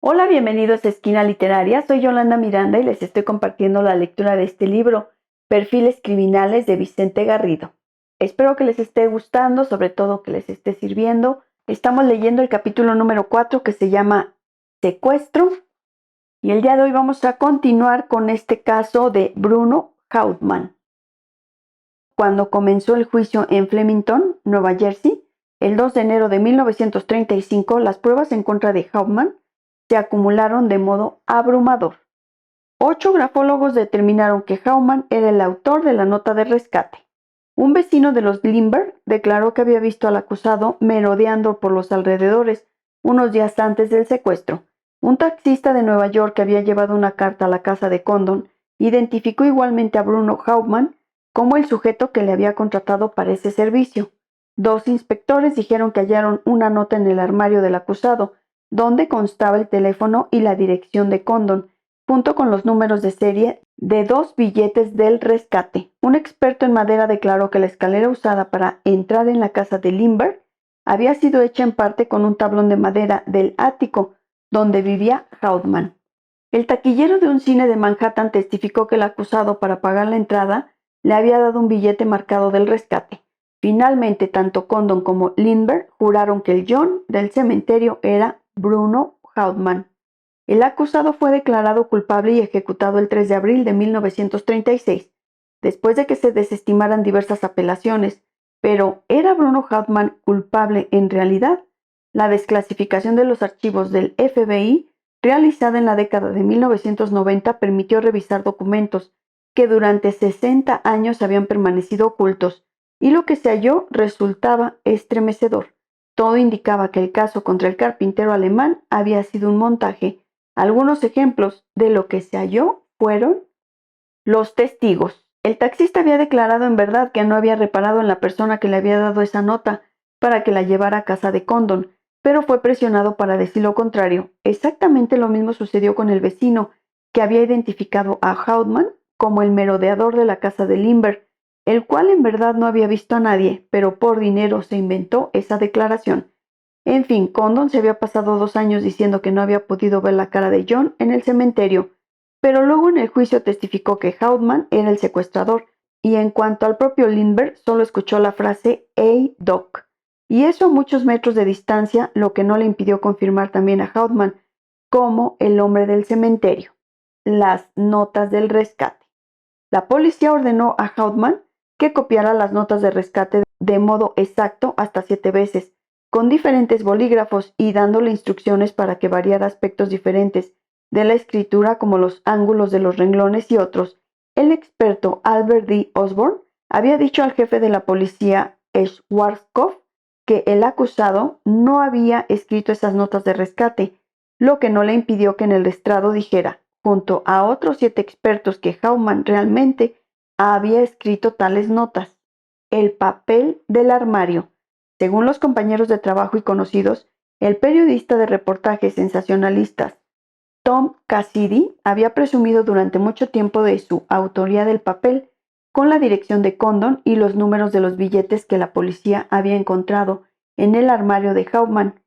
Hola, bienvenidos a Esquina Literaria. Soy Yolanda Miranda y les estoy compartiendo la lectura de este libro, Perfiles Criminales de Vicente Garrido. Espero que les esté gustando, sobre todo que les esté sirviendo. Estamos leyendo el capítulo número 4 que se llama Secuestro y el día de hoy vamos a continuar con este caso de Bruno Hauptmann. Cuando comenzó el juicio en Flemington, Nueva Jersey, el 2 de enero de 1935, las pruebas en contra de Hauptmann se acumularon de modo abrumador. 8 grafólogos determinaron que Hauptmann era el autor de la nota de rescate. Un vecino de los Lindbergh declaró que había visto al acusado merodeando por los alrededores unos días antes del secuestro. Un taxista de Nueva York que había llevado una carta a la casa de Condon identificó igualmente a Bruno Hauptmann como el sujeto que le había contratado para ese servicio. 2 inspectores dijeron que hallaron una nota en el armario del acusado, donde constaba el teléfono y la dirección de Condon, junto con los números de serie de 2 billetes del rescate. Un experto en madera declaró que la escalera usada para entrar en la casa de Lindbergh había sido hecha en parte con un tablón de madera del ático donde vivía Hauptmann. El taquillero de un cine de Manhattan testificó que el acusado, para pagar la entrada, le había dado un billete marcado del rescate. Finalmente, tanto Condon como Lindbergh juraron que el John del cementerio era Bruno Hauptmann. El acusado fue declarado culpable y ejecutado el 3 de abril de 1936, después de que se desestimaran diversas apelaciones. Pero, ¿era Bruno Hauptmann culpable en realidad? La desclasificación de los archivos del FBI, realizada en la década de 1990, permitió revisar documentos que durante 60 años habían permanecido ocultos, y lo que se halló resultaba estremecedor. Todo indicaba que el caso contra el carpintero alemán había sido un montaje. Algunos ejemplos de lo que se halló fueron los testigos. El taxista había declarado en verdad que no había reparado en la persona que le había dado esa nota para que la llevara a casa de Condon, pero fue presionado para decir lo contrario. Exactamente lo mismo sucedió con el vecino, que había identificado a Hauptmann como el merodeador de la casa de Lindbergh, el cual en verdad no había visto a nadie, pero por dinero se inventó esa declaración. En fin, Condon se había pasado 2 años diciendo que no había podido ver la cara de John en el cementerio, pero luego en el juicio testificó que Hauptmann era el secuestrador, y en cuanto al propio Lindbergh, solo escuchó la frase "Hey, Doc", y eso a muchos metros de distancia, lo que no le impidió confirmar también a Hauptmann como el hombre del cementerio. Las notas del rescate. La policía ordenó a Hauptmann que copiara las notas de rescate de modo exacto hasta 7 veces, con diferentes bolígrafos y dándole instrucciones para que variara aspectos diferentes de la escritura como los ángulos de los renglones y otros. El experto Albert D. Osborne había dicho al jefe de la policía Schwarzkopf que el acusado no había escrito esas notas de rescate, lo que no le impidió que en el estrado dijera, junto a otros 7 expertos, que Hauptmann realmente había escrito tales notas. El papel del armario. Según los compañeros de trabajo y conocidos, el periodista de reportajes sensacionalistas Tom Cassidy había presumido durante mucho tiempo de su autoría del papel, con la dirección de Condon y los números de los billetes que la policía había encontrado en el armario de Hauptmann.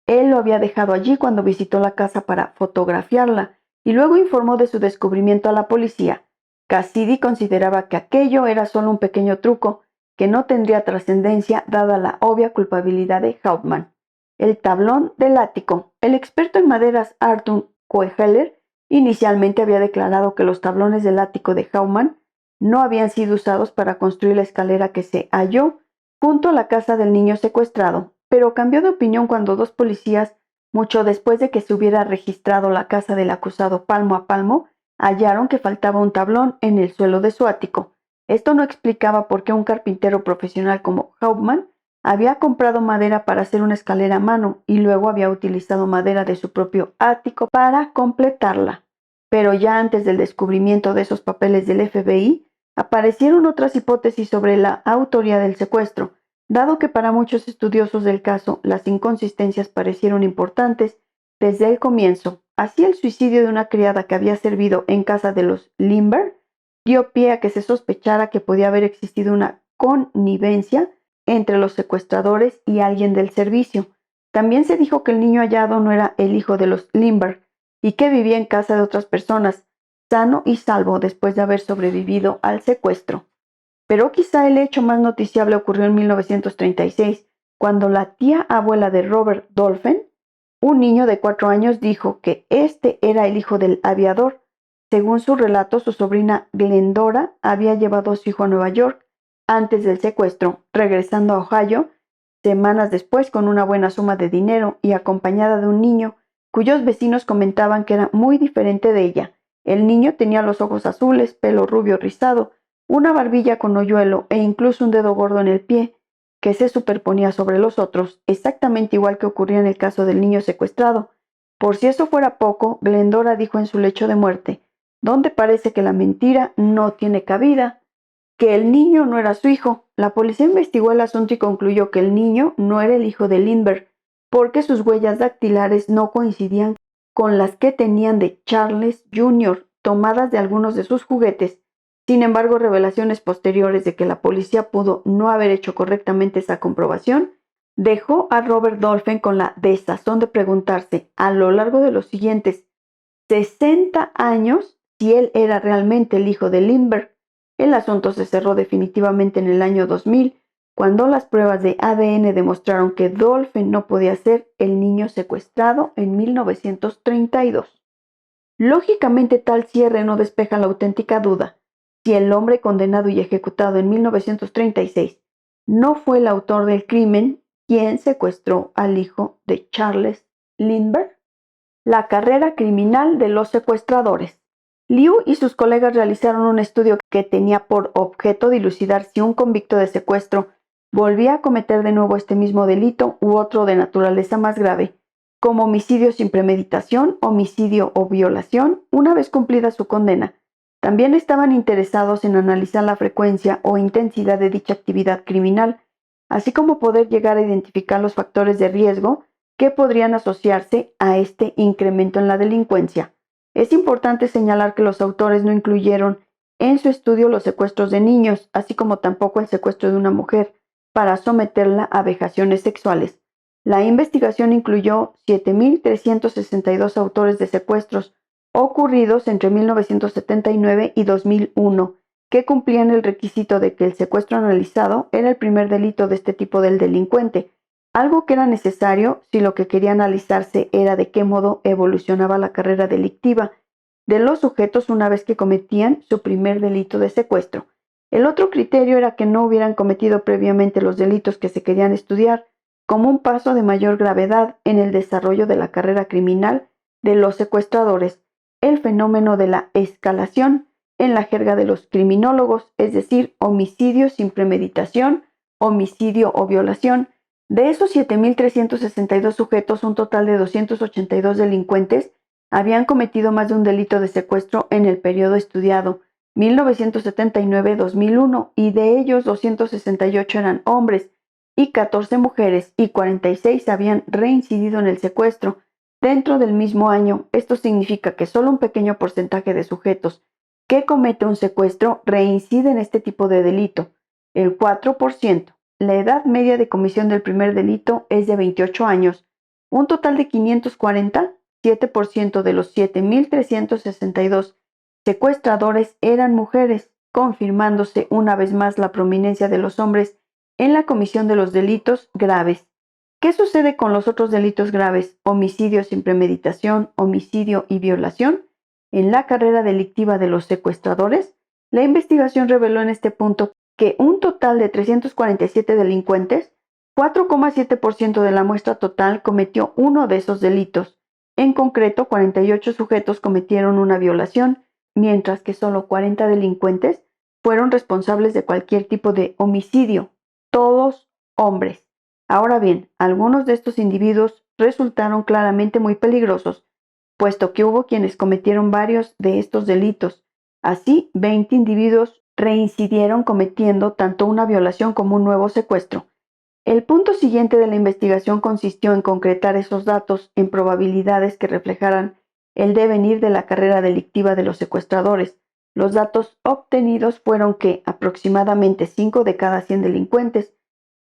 Él lo había dejado allí cuando visitó la casa para fotografiarla y luego informó de su descubrimiento a la policía. Cassidy consideraba que aquello era solo un pequeño truco que no tendría trascendencia dada la obvia culpabilidad de Hauptmann. El tablón del ático. El experto en maderas Arthur Koehler inicialmente había declarado que los tablones del ático de Hauptmann no habían sido usados para construir la escalera que se halló junto a la casa del niño secuestrado, pero cambió de opinión cuando 2 policías, mucho después de que se hubiera registrado la casa del acusado palmo a palmo, hallaron que faltaba un tablón en el suelo de su ático. Esto no explicaba por qué un carpintero profesional como Hauptmann había comprado madera para hacer una escalera a mano y luego había utilizado madera de su propio ático para completarla. Pero ya antes del descubrimiento de esos papeles del FBI, aparecieron otras hipótesis sobre la autoría del secuestro, dado que para muchos estudiosos del caso las inconsistencias parecieron importantes desde el comienzo. Así, el suicidio de una criada que había servido en casa de los Lindbergh dio pie a que se sospechara que podía haber existido una connivencia entre los secuestradores y alguien del servicio. También se dijo que el niño hallado no era el hijo de los Lindbergh y que vivía en casa de otras personas, sano y salvo después de haber sobrevivido al secuestro. Pero quizá el hecho más noticiable ocurrió en 1936, cuando la tía abuela de Robert Dolphin, un niño de 4 años, dijo que este era el hijo del aviador. Según su relato, su sobrina Glendora había llevado a su hijo a Nueva York antes del secuestro, regresando a Ohio semanas después con una buena suma de dinero y acompañada de un niño cuyos vecinos comentaban que era muy diferente de ella. El niño tenía los ojos azules, pelo rubio rizado, una barbilla con hoyuelo e incluso un dedo gordo en el pie, que se superponía sobre los otros, exactamente igual que ocurría en el caso del niño secuestrado. Por si eso fuera poco, Glendora dijo en su lecho de muerte, donde parece que la mentira no tiene cabida, que el niño no era su hijo. La policía investigó el asunto y concluyó que el niño no era el hijo de Lindbergh, porque sus huellas dactilares no coincidían con las que tenían de Charles Jr., tomadas de algunos de sus juguetes. Sin embargo, revelaciones posteriores de que la policía pudo no haber hecho correctamente esa comprobación dejó a Robert Dolphin con la desazón de preguntarse a lo largo de los siguientes 60 años si él era realmente el hijo de Lindbergh. El asunto se cerró definitivamente en el año 2000, cuando las pruebas de ADN demostraron que Dolphin no podía ser el niño secuestrado en 1932. Lógicamente, tal cierre no despeja la auténtica duda. Si el hombre condenado y ejecutado en 1936 no fue el autor del crimen, ¿quién secuestró al hijo de Charles Lindbergh? La carrera criminal de los secuestradores. Liu y sus colegas realizaron un estudio que tenía por objeto dilucidar si un convicto de secuestro volvía a cometer de nuevo este mismo delito u otro de naturaleza más grave, como homicidio sin premeditación, homicidio o violación, una vez cumplida su condena. También estaban interesados en analizar la frecuencia o intensidad de dicha actividad criminal, así como poder llegar a identificar los factores de riesgo que podrían asociarse a este incremento en la delincuencia. Es importante señalar que los autores no incluyeron en su estudio los secuestros de niños, así como tampoco el secuestro de una mujer, para someterla a vejaciones sexuales. La investigación incluyó 7.362 autores de secuestros ocurridos entre 1979 y 2001, que cumplían el requisito de que el secuestro analizado era el primer delito de este tipo del delincuente, algo que era necesario si lo que quería analizarse era de qué modo evolucionaba la carrera delictiva de los sujetos una vez que cometían su primer delito de secuestro. El otro criterio era que no hubieran cometido previamente los delitos que se querían estudiar, como un paso de mayor gravedad en el desarrollo de la carrera criminal de los secuestradores, el fenómeno de la escalación en la jerga de los criminólogos, es decir, homicidio sin premeditación, homicidio o violación. De esos 7.362 sujetos, un total de 282 delincuentes habían cometido más de un delito de secuestro en el periodo estudiado, 1979-2001, y de ellos 268 eran hombres y 14 mujeres, y 46 habían reincidido en el secuestro dentro del mismo año. Esto significa que solo un pequeño porcentaje de sujetos que comete un secuestro reincide en este tipo de delito, el 4%. La edad media de comisión del primer delito es de 28 años. Un total de 540, 7% de los 7.362 secuestradores eran mujeres, confirmándose una vez más la prominencia de los hombres en la comisión de los delitos graves. ¿Qué sucede con los otros delitos graves, homicidio sin premeditación, homicidio y violación? En la carrera delictiva de los secuestradores, la investigación reveló en este punto que un total de 347 delincuentes, 4,7% de la muestra total, cometió uno de esos delitos. En concreto, 48 sujetos cometieron una violación, mientras que solo 40 delincuentes fueron responsables de cualquier tipo de homicidio, todos hombres. Ahora bien, algunos de estos individuos resultaron claramente muy peligrosos, puesto que hubo quienes cometieron varios de estos delitos. Así, 20 individuos reincidieron cometiendo tanto una violación como un nuevo secuestro. El punto siguiente de la investigación consistió en concretar esos datos en probabilidades que reflejaran el devenir de la carrera delictiva de los secuestradores. Los datos obtenidos fueron que aproximadamente 5 de cada 100 delincuentes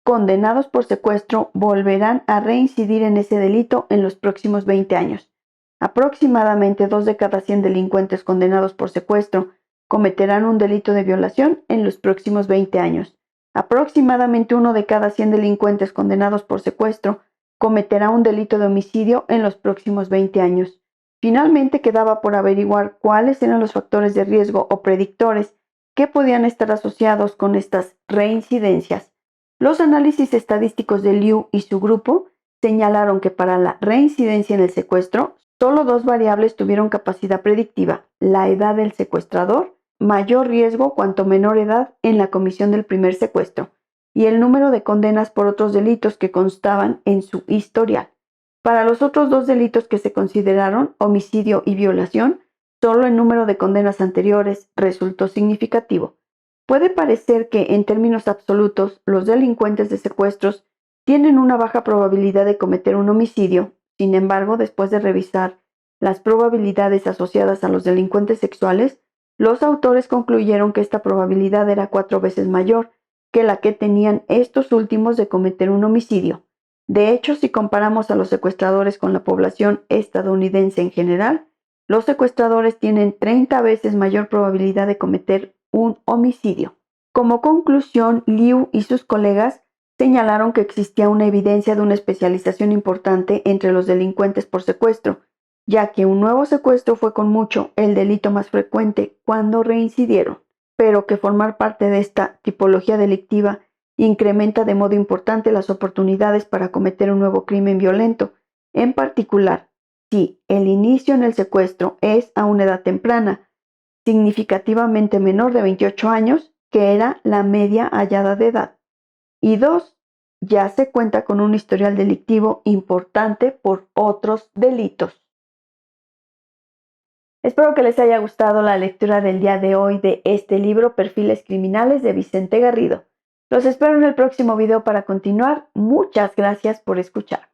condenados por secuestro volverán a reincidir en ese delito en los próximos 20 años. Aproximadamente 2 de cada 100 delincuentes condenados por secuestro cometerán un delito de violación en los próximos 20 años. Aproximadamente 1 de cada 100 delincuentes condenados por secuestro cometerá un delito de homicidio en los próximos 20 años. Finalmente quedaba por averiguar cuáles eran los factores de riesgo o predictores que podían estar asociados con estas reincidencias. Los análisis estadísticos de Liu y su grupo señalaron que para la reincidencia en el secuestro, solo 2 variables tuvieron capacidad predictiva: la edad del secuestrador, mayor riesgo cuanto menor edad en la comisión del primer secuestro, y el número de condenas por otros delitos que constaban en su historial. Para los otros 2 delitos que se consideraron, homicidio y violación, solo el número de condenas anteriores resultó significativo. Puede parecer que, en términos absolutos, los delincuentes de secuestros tienen una baja probabilidad de cometer un homicidio. Sin embargo, después de revisar las probabilidades asociadas a los delincuentes sexuales, los autores concluyeron que esta probabilidad era 4 veces mayor que la que tenían estos últimos de cometer un homicidio. De hecho, si comparamos a los secuestradores con la población estadounidense en general, los secuestradores tienen 30 veces mayor probabilidad de cometer un homicidio. Como conclusión, Liu y sus colegas señalaron que existía una evidencia de una especialización importante entre los delincuentes por secuestro, ya que un nuevo secuestro fue con mucho el delito más frecuente cuando reincidieron, pero que formar parte de esta tipología delictiva incrementa de modo importante las oportunidades para cometer un nuevo crimen violento, en particular si el inicio en el secuestro es a una edad temprana, significativamente menor de 28 años, que era la media hallada de edad. Y 2, ya se cuenta con un historial delictivo importante por otros delitos. Espero que les haya gustado la lectura del día de hoy de este libro, Perfiles Criminales, de Vicente Garrido. Los espero en el próximo video para continuar. Muchas gracias por escuchar.